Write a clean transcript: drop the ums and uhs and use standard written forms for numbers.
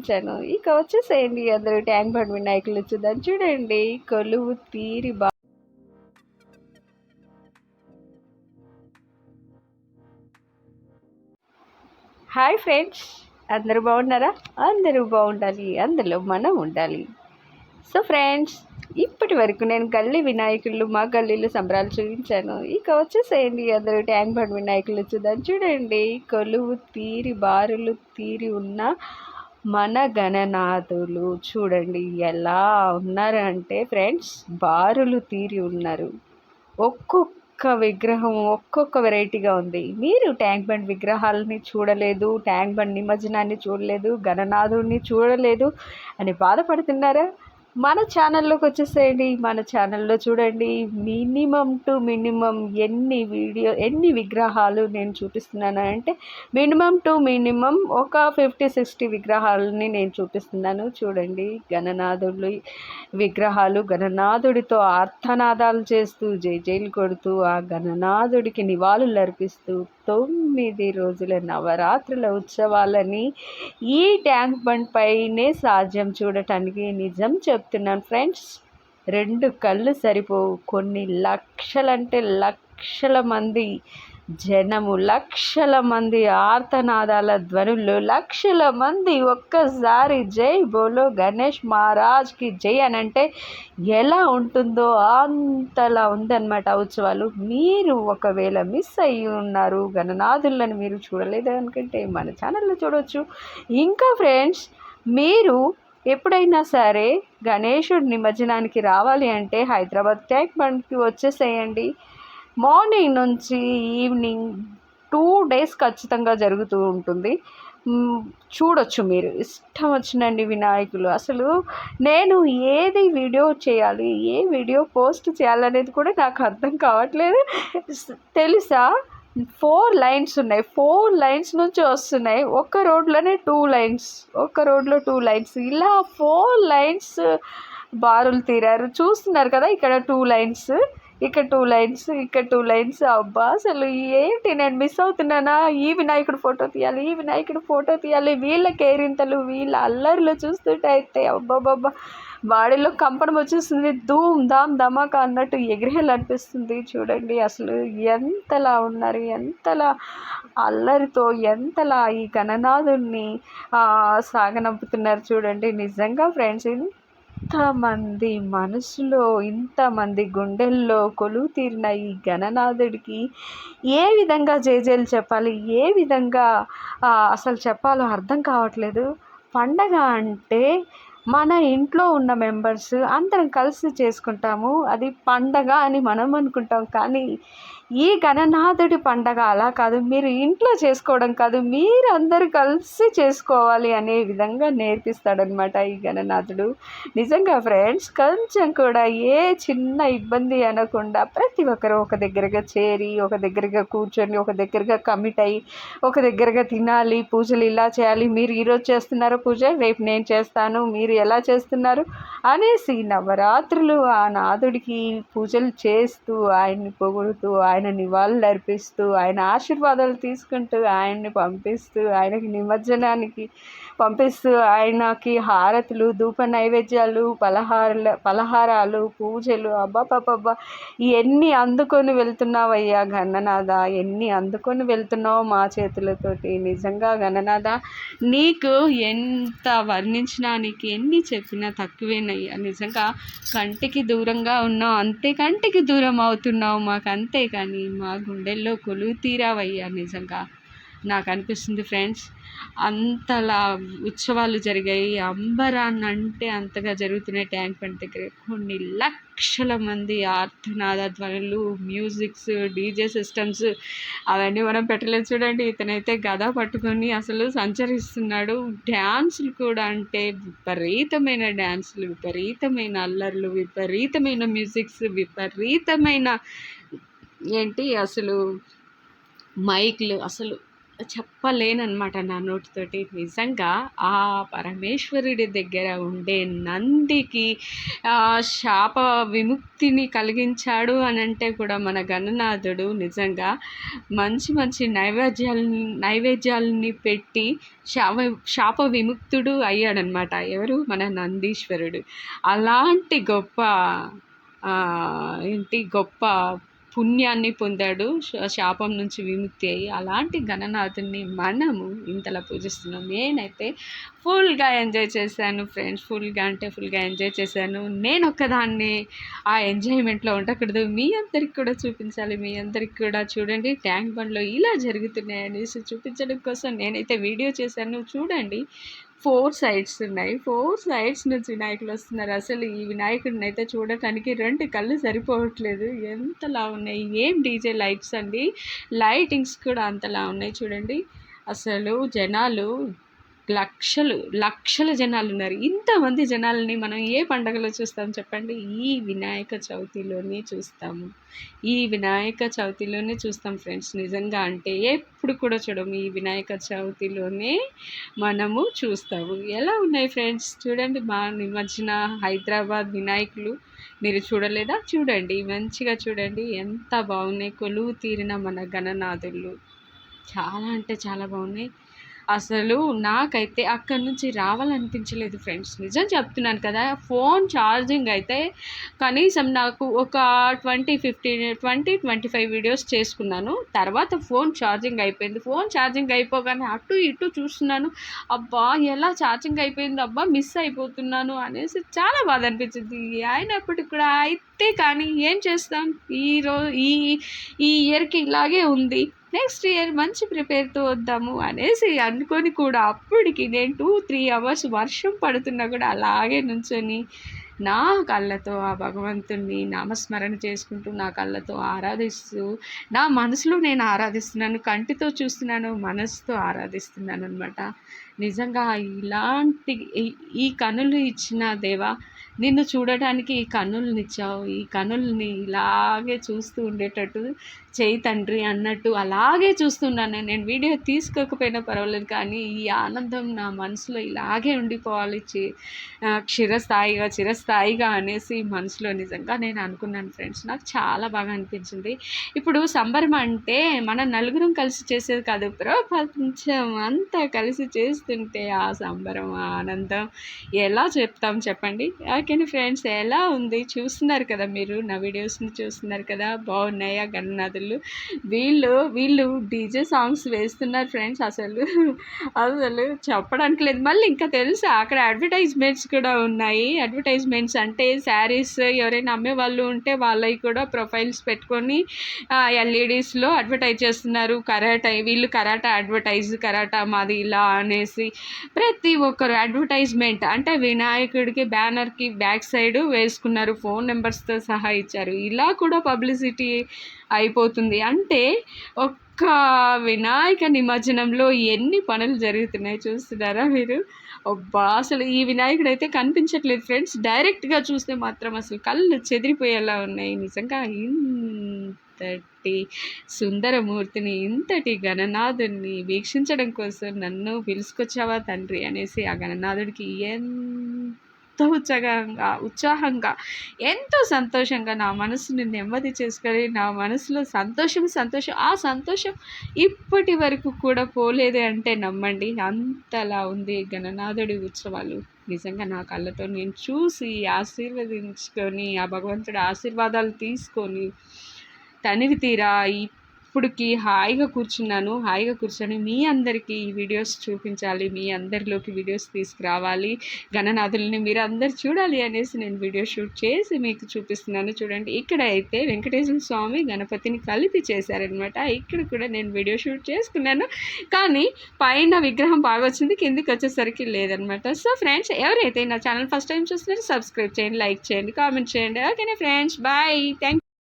చూపించాను. ఇక వచ్చేసేయండి అందరూ ట్యాంక్ బండ్ వినాయకులు చూద్దాం. చూడండి కొలువు తీరి హాయ్ ఫ్రెండ్స్, అందరూ బాగున్నారా? అందరూ బాగుండాలి, అందులో మనం ఉండాలి. సో ఫ్రెండ్స్, ఇప్పటి వరకు నేను గల్లీ వినాయకులు మా గల్లీలో సంబరాలు చూపించాను. ఇక వచ్చేసేయండి అందరూ ట్యాంక్ బండ్ వినాయకులు చూద్దాం. చూడండి కొలువు తీరి బారులు తీరి ఉన్న మన గణనాథులు చూడండి ఎలా ఉన్నారు అంటే ఫ్రెండ్స్, బారులు తీరి ఉన్నారు. ఒక్కొక్క విగ్రహం ఒక్కొక్క వెరైటీగా ఉంది. మీరు ట్యాంక్ బండ్ విగ్రహాలని చూడలేదు, ట్యాంక్ బండ్ నిమజ్జనాన్ని చూడలేదు, గణనాథుడిని చూడలేదు అని బాధపడుతున్నారా? మన ఛానల్లోకి వచ్చేసేయండి. మన ఛానల్లో చూడండి మినిమం టు మినిమం ఎన్ని విగ్రహాలు నేను చూపిస్తున్నాను అంటే మినిమం టు మినిమం ఒక 50-60 విగ్రహాలని నేను చూపిస్తున్నాను. చూడండి గణనాథుడు విగ్రహాలు గణనాథుడితో ఆర్తనాదాలు చేస్తూ జైలు కొడుతూ ఆ గణనాథుడికి నివాళులు అర్పిస్తూ 9 రోజుల నవరాత్రుల ఉత్సవాలని ఈ ట్యాంక్ బండ్ పైనే సాధ్యం చూడటానికి. నిజం చెప్తున్నాను ఫ్రెండ్స్, 2 కళ్ళు సరిపోవు. కొన్ని లక్షలంటే లక్షల మంది జనము, లక్షల మంది ఆర్తనాదాల ధ్వనులు, లక్షల మంది ఒక్కసారి జై బోలో గణేష్ మహారాజ్కి జై అని అంటే ఎలా ఉంటుందో అంతలా ఉందన్నమాట ఉత్సవాలు. మీరు ఒకవేళ మిస్ అయ్యి ఉన్నారు, గణనాథులను మీరు చూడలేదు అనుకుంటే మన ఛానల్లో చూడవచ్చు. ఇంకా ఫ్రెండ్స్, మీరు ఎప్పుడైనా సరే గణేశుడి నిమజ్జనానికి రావాలి అంటే హైదరాబాద్ ట్యాంక్ బండ్కి వచ్చేసేయండి. మార్నింగ్ నుంచి ఈవినింగ్ 2 days ఖచ్చితంగా జరుగుతూ ఉంటుంది. చూడొచ్చు మీరు ఇష్టం వచ్చినండి వినాయకులు. అసలు నేను ఏది వీడియో చేయాలి, ఏ వీడియో పోస్ట్ చేయాలనేది కూడా నాకు అర్థం కావట్లేదు. తెలుసా, 4 lines ఉన్నాయి. 4 lines నుంచి వస్తున్నాయి. ఒక్క రోడ్లోనే 2 lines, ఒక్క రోడ్లో 2 lines, ఇలా 4 lines బారులు తీరారు. చూస్తున్నారు కదా, ఇక్కడ 2 lines, ఇక్కడ 2 lines, ఇక్కడ 2 lines. అబ్బా అసలు ఏంటి, నేను మిస్ అవుతున్నానా? ఈ వినాయకుడు ఫోటో తీయాలి, ఈ వినాయకుడు ఫోటో తీయాలి. వీళ్ళ కేరింతలు, వీళ్ళ అల్లరిలో చూస్తుంటే అయితే అబ్బాబ్బా బాడీలో కంపనం వచ్చేస్తుంది. ధూమ్ ధామ్ ధమాకా అన్నట్టు ఎగిరేయాలి అనిపిస్తుంది. చూడండి అసలు ఎంతలా ఉన్నారు, ఎంతలా అల్లరితో, ఎంతలా ఈ గణనాథుడిని సాగనంపుతున్నారు. చూడండి నిజంగా ఫ్రెండ్స్, ఇంతమంది మనసులో, ఇంతమంది గుండెల్లో కొలువు తీరిన ఈ గణనాథుడికి ఏ విధంగా జేజేలు చెప్పాలి, ఏ విధంగా అసలు చెప్పాలో అర్థం కావట్లేదు. పండగ అంటే మన ఇంట్లో ఉన్న మెంబర్స్ అందరం కలిసి చేసుకుంటాము, అది పండగ అని మనం అనుకుంటాం. కానీ ఈ గణనాథుడి పండగ అలా కాదు. మీరు ఇంట్లో చేసుకోవడం కాదు, మీరు అందరూ కలిసి చేసుకోవాలి అనే విధంగా నేర్పిస్తాడనమాట ఈ గణనాథుడు. నిజంగా ఫ్రెండ్స్, కొంచెం కూడా ఏ చిన్న ఇబ్బంది అనకుండా ప్రతి ఒక్కరు ఒక దగ్గరగా చేరి, ఒక దగ్గరగా కూర్చొని, ఒక దగ్గరగా కమిట్ అయ్యి, ఒక దగ్గరగా తినాలి. పూజలు ఇలా చేయాలి, మీరు ఈరోజు చేస్తున్నారు పూజ, రేపు నేను చేస్తాను, మీరు ఎలా చేస్తున్నారు అనేసి నవరాత్రులు ఆ నాథుడికి పూజలు చేస్తూ, ఆయన్ని పొగుడుతూ, ఆయన నివాళులు అర్పిస్తూ, ఆయన ఆశీర్వాదాలు తీసుకుంటూ, ఆయన్ని పంపిస్తూ, ఆయనకి నిమజ్జనానికి పంపిస్తూ, ఆయనకి హారతులు, ధూప నైవేద్యాలు, పలహారాలు, పూజలు, అబ్బాబ్బా ఎన్ని అందుకొని వెళ్తున్నావయ్యా గణనాథ, ఎన్ని అందుకొని వెళ్తున్నావు మా చేతులతోటి. నిజంగా గణనాథ, నీకు ఎంత వర్ణించినా, నీకు ఎన్ని చెప్పినా తక్కువేనయ్యా. నిజంగా కంటికి దూరంగా ఉన్నావు, అంతే కంటికి దూరం అవుతున్నావు మాకు, అంతే. కానీ మా గుండెల్లో కొలువు తీరావయ్యా. నిజంగా నాకు అనిపిస్తుంది ఫ్రెండ్స్, అంతలా ఉత్సవాలు జరిగాయి. అంబరాన్ని అంటే అంతగా జరుగుతున్నాయి ట్యాంక్ బండ్ దగ్గర. కొన్ని లక్షల మంది ఆర్తనాద ధ్వనులు, మ్యూజిక్స్, డీజే సిస్టమ్స్ అవన్నీ మనం పెట్టలేదు. చూడండి, ఇతనైతే గద పట్టుకొని అసలు సంచరిస్తున్నాడు. డ్యాన్సులు కూడా అంటే విపరీతమైన డ్యాన్సులు, విపరీతమైన అల్లర్లు, విపరీతమైన మ్యూజిక్స్, విపరీతమైన అసలు మైక్లు, అసలు చెప్పలేననమాట నా నోటితోటి. నిజంగా ఆ పరమేశ్వరుడి దగ్గర ఉండే నందికి శాప విముక్తిని కలిగించాడు అనంటే కూడా మన గణనాథుడు నిజంగా మంచి మంచి నైవేద్యాలని పెట్టి శాప విముక్తుడు అయ్యాడనమాట. ఎవరు? మన నందీశ్వరుడు. అలాంటి గొప్ప పుణ్యాన్ని పొందాడు, శాపం నుంచి విముక్తి అయ్యి. అలాంటి గణనాథుని మనము ఇంతలా పూజిస్తున్నాం. నేనైతే ఫుల్గా ఎంజాయ్ చేశాను ఫ్రెండ్స్, ఫుల్గా ఎంజాయ్ చేశాను. నేను ఒక్కదాన్ని ఆ ఎంజాయ్మెంట్లో ఉండకూడదు, మీ అందరికి కూడా చూపించాలి. మీ అందరికి కూడా చూడండి ట్యాంక్ బండ్లో ఇలా జరుగుతున్నాయి అనేసి చూపించడం కోసం నేనైతే వీడియో చేశాను. చూడండి 4 సైడ్స్ ఉన్నాయి, 4 సైడ్స్ నుంచి వినాయకులు వస్తున్నారు. అసలు ఈ వినాయకుడిని అయితే చూడటానికి 2 కళ్ళు సరిపోవట్లేదు, ఎంతలా ఉన్నాయి. ఏం డీజే లైట్స్ అండి, లైటింగ్స్ కూడా అంతలా ఉన్నాయి. చూడండి అసలు జనాలు లక్షల జనాలు ఉన్నారు. ఇంతమంది జనాలని మనం ఏ పండగలో చూస్తాం చెప్పండి? ఈ వినాయక చవితిలోనే చూస్తాం ఫ్రెండ్స్. నిజంగా అంటే ఎప్పుడు కూడా చూడము, ఈ వినాయక చవితిలోనే మనము చూస్తాము. ఎలా ఉన్నాయి ఫ్రెండ్స్ చూడండి. మా నిమజ్జన హైదరాబాద్ వినాయకులు మీరు చూడలేదా? చూడండి, మంచిగా చూడండి ఎంత బాగున్నాయి. కొలువు తీరిన మన గణనాథులు చాలా అంటే చాలా బాగున్నాయి. అసలు నాకైతే అక్కడి నుంచి రావాలనిపించలేదు ఫ్రెండ్స్, నిజం చెప్తున్నాను కదా. ఫోన్ ఛార్జింగ్ అయితే కనీసం నాకు ఒక 20-25 వీడియోస్ చేసుకున్నాను. తర్వాత ఫోన్ ఛార్జింగ్ అయిపోయింది. ఫోన్ ఛార్జింగ్ అయిపోగానే అటు ఇటు చూస్తున్నాను, అబ్బా ఎలా ఛార్జింగ్ అయిపోయింది, అబ్బా మిస్ అయిపోతున్నాను అనేసి చాలా బాధ అనిపించింది. అయినప్పటికీ కూడా అయితే కానీ ఏం చేస్తాం, ఈ ఇయర్కి ఇలాగే ఉంది, నెక్స్ట్ ఇయర్ మంచి ప్రిపేర్తో వద్దాము అనేసి అనుకొని కూడా అప్పటికి నేను 2-3 అవర్స్ వర్షం పడుతున్నా కూడా అలాగే నుంచొని నా కళ్ళతో ఆ భగవంతుణ్ణి నామస్మరణ చేసుకుంటూ, నా కళ్ళతో ఆరాధిస్తూ, నా మనసులో నేను ఆరాధిస్తున్నాను, కంటితో చూస్తున్నాను, మనసుతో ఆరాధిస్తున్నాను అనమాట. నిజంగా ఇలాంటి ఈ కనులు ఇచ్చిన దేవా, నిన్ను చూడటానికి ఈ కన్నులనిచ్చావు, ఈ కన్నుల్ని ఇలాగే చూస్తూ ఉండేటట్టు చేయి తండ్రి అన్నట్టు అలాగే చూస్తున్నాను. నేను వీడియో తీసుకోకపోయినా పర్వాలేదు, కానీ ఈ ఆనందం నా మనసులో ఇలాగే ఉండిపోవాలి చిరస్థాయిగా అనేసి మనసులో నిజంగా నేను అనుకున్నాను ఫ్రెండ్స్. నాకు చాలా బాగా అనిపించింది. ఇప్పుడు సంబరం అంటే మన నలుగురం కలిసి చేసేది కాదు, ప్రపంచం అంతా కలిసి చేస్తుంటే ఆ సంబరం, ఆ ఆనందం ఎలా చెప్తాం చెప్పండి. ఓకేనా ఫ్రెండ్స్, ఎలా ఉంది చూస్తున్నారు కదా, మీరు నా వీడియోస్ని చూస్తున్నారు కదా, బాగున్నాయా గణనాథులు. వీళ్ళు డీజే సాంగ్స్ వేస్తున్నారు ఫ్రెండ్స్. అసలు చెప్పడానికి లేదు. మళ్ళీ ఇంకా తెలుసా, అక్కడ అడ్వర్టైజ్మెంట్స్ కూడా ఉన్నాయి. అడ్వర్టైజ్మెంట్స్ అంటే శారీస్ ఎవరైనా అమ్మే వాళ్ళు ఉంటే వాళ్ళవి కూడా ప్రొఫైల్స్ పెట్టుకొని ఎల్ఈడీస్లో అడ్వర్టైజ్ చేస్తున్నారు. వీళ్ళు కరాటా మాది ఇలా అనేసి ప్రతి ఒక్కరు అడ్వర్టైజ్మెంట్ అంటే వినాయకుడికి బ్యానర్కి బ్యాక్ సైడ్ వేసుకున్నారు, ఫోన్ నెంబర్స్తో సహా ఇచ్చారు. ఇలా కూడా పబ్లిసిటీ అయిపోతుంది. అంటే ఒక్క వినాయక నిమజ్జనంలో ఎన్ని పనులు జరుగుతున్నాయి చూస్తున్నారా మీరు? అబ్బా అసలు ఈ వినాయకుడు అయితే కనిపించట్లేదు ఫ్రెండ్స్, డైరెక్ట్గా చూస్తే మాత్రం అసలు కళ్ళు చెదిరిపోయేలా ఉన్నాయి. నిజంగా ఇంతటి సుందరమూర్తిని, ఇంతటి గణనాథుడిని వీక్షించడం కోసం నన్ను పిలుచుకొచ్చావా తండ్రి అనేసి ఆ గణనాథుడికి ఎంతో ఉత్సాహంగా ఎంతో సంతోషంగా నా మనసుని నెమ్మది చేసుకొని, నా మనసులో సంతోషం ఆ సంతోషం ఇప్పటి వరకు కూడా పోలేదు అంటే నమ్మండి, అంతలా ఉంది గణనాథుడి ఉత్సవాలు. నిజంగా నా కళ్ళతో నేను చూసి ఆశీర్వదించుకొని, ఆ భగవంతుడి ఆశీర్వాదాలు తీసుకొని తనివి తీరా ఇప్పుడుకి హాయిగా కూర్చొని మీ అందరికీ ఈ వీడియోస్ చూపించాలి, మీ అందరిలోకి వీడియోస్ తీసుకురావాలి, గణనాథుల్ని మీరు అందరు చూడాలి అనేసి నేను వీడియో షూట్ చేసి మీకు చూపిస్తున్నాను. చూడండి, ఇక్కడ అయితే వెంకటేశ్వర స్వామి గణపతిని కలిపి చేశారనమాట. ఇక్కడ కూడా నేను వీడియో షూట్ చేసుకున్నాను, కానీ పైన విగ్రహం బాగా వచ్చింది, కిందికి వచ్చేసరికి లేదనమాట. సో ఫ్రెండ్స్, ఎవరైతే నా ఛానల్ ఫస్ట్ టైం చూస్తున్నారో సబ్స్క్రైబ్ చేయండి, లైక్ చేయండి, కామెంట్ చేయండి. ఓకేనా ఫ్రెండ్స్, బాయ్, థ్యాంక్ యూ.